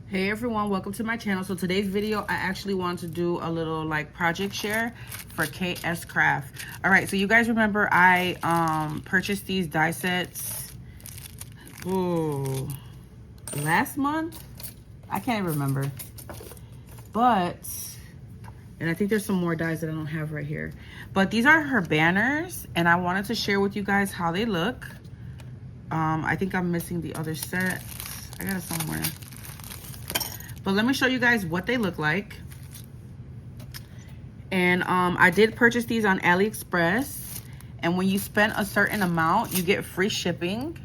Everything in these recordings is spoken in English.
Hey everyone, welcome to my channel. So today's video, I actually want to do a little like project share for Kscraft. All right, so you guys remember I purchased these die sets last month? I can't even remember. And I think there's some more dies that I don't have right here. But these are her banners, and I wanted to share with you guys how they look. I think I'm missing the other set. I got it somewhere. But let me show you guys what they look like. And I did purchase these on Aliexpress. And when you spend a certain amount, you get free shipping.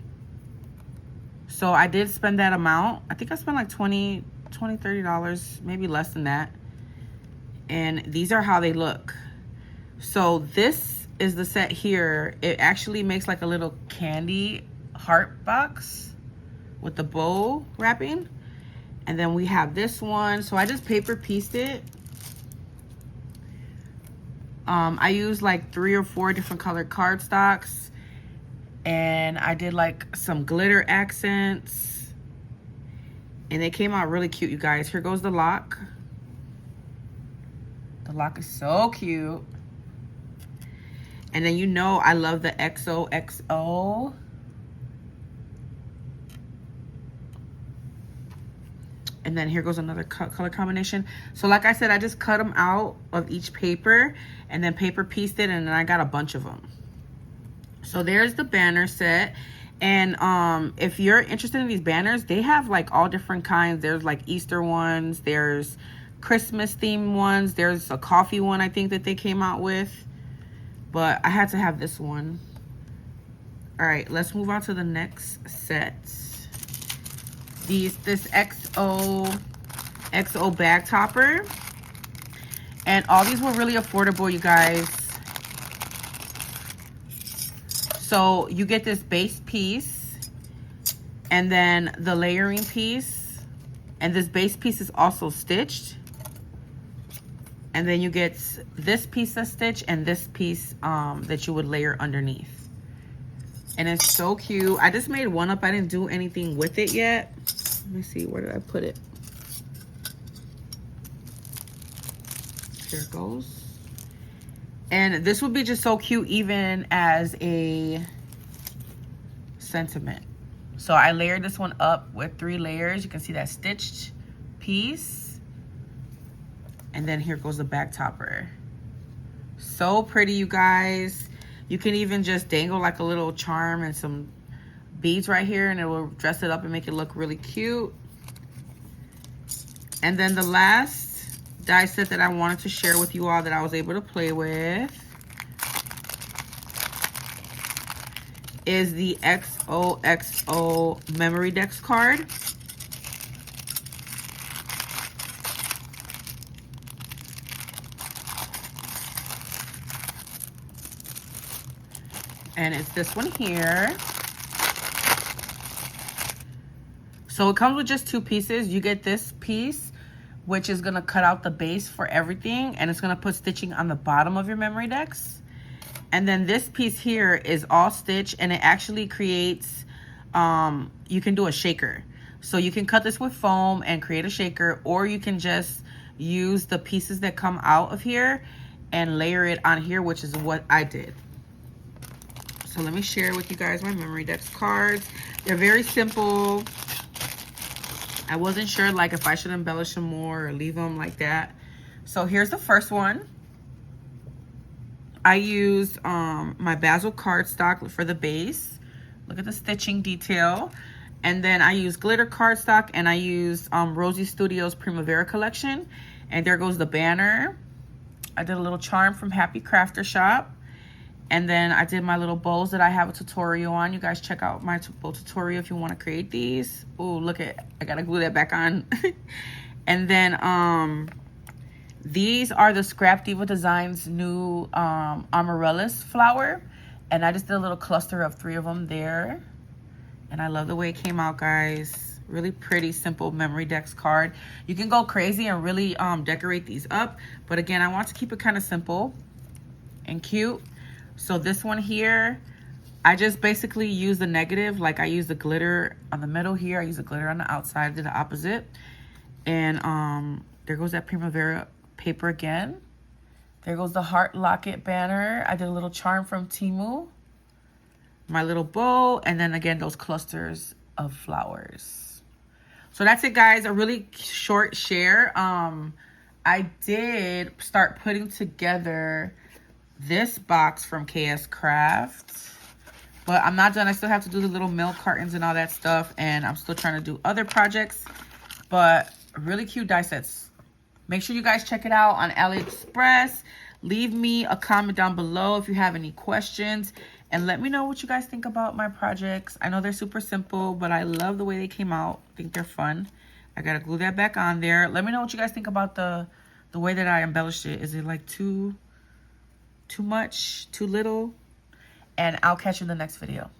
So I did spend that amount. I think I spent like $30, maybe less than that. And these are how they look. So this is the set here. It actually makes like a little candy heart box with the bow wrapping. And then we have this one. So I just paper pieced it. I used like 3 or 4 different colored cardstocks. And I did like some glitter accents. And they came out really cute, you guys. Here goes the lock. The lock is so cute. And then you know I love the XOXO. And then here goes another color combination. So like I said, I just cut them out of each paper and then paper pieced it, and then I got a bunch of them. So there's the banner set. And if you're interested in these banners, they have like all different kinds. There's like Easter ones, there's Christmas themed ones, there's a coffee one I think that they came out with. But I had to have this one. All right, let's move on to the next set. This XO bag topper, and all these were really affordable, you guys. So you get this base piece and then the layering piece, and this base piece is also stitched, and then you get this piece that's stitched and this piece that you would layer underneath. And it's so cute. I just made one up. I didn't do anything with it yet. Let me see, where did I put it? Here it goes. And this would be just so cute even as a sentiment. So I layered this one up with 3 layers. You can see that stitched piece. And then here goes the back topper. So pretty, you guys. You can even just dangle like a little charm and some beads right here, and it will dress it up and make it look really cute. And then the last die set that I wanted to share with you all that I was able to play with is the Xoxo Memorydex card. And it's this one here. So it comes with just 2 pieces. You get this piece, which is gonna cut out the base for everything, and it's gonna put stitching on the bottom of your Memorydex. And then this piece here is all stitched, and it actually creates, you can do a shaker. So you can cut this with foam and create a shaker, or you can just use the pieces that come out of here and layer it on here, which is what I did. So let me share with you guys my Memorydex cards. They're very simple. I wasn't sure like if I should embellish them more or leave them like that. So here's the first one. I used my basil cardstock for the base. Look at the stitching detail. And then I used glitter cardstock, and I used Rosie Studios Primavera collection. And there goes the banner. I did a little charm from Happy Crafter Shop. And then I did my little bows that I have a tutorial on. You guys check out my bow tutorial if you want to create these. Oh, look at, I gotta glue that back on. And then these are the Scrap Diva Designs new Amarylis flower. And I just did a little cluster of 3 of them there. And I love the way it came out, guys. Really pretty, simple Memorydex card. You can go crazy and really decorate these up. But again, I want to keep it kind of simple and cute. So this one here, I just basically use the negative. Like I use the glitter on the middle here. I use the glitter on the outside. I did the opposite. And there goes that Primavera paper again. There goes the heart locket banner. I did a little charm from Temu. My little bow, and then again those clusters of flowers. So that's it, guys. A really short share. I did start putting together this box from Kscraft, but I'm not done. I still have to do the little milk cartons and all that stuff, and I'm still trying to do other projects. But really cute die sets. Make sure you guys check it out on Aliexpress. Leave me a comment down below if you have any questions, and let me know what you guys think about my projects. I know they're super simple, but I love the way they came out. I think they're fun. I gotta glue that back on there. Let me know what you guys think about the way that I embellished it. Is it like too much, too little? And I'll catch you in the next video.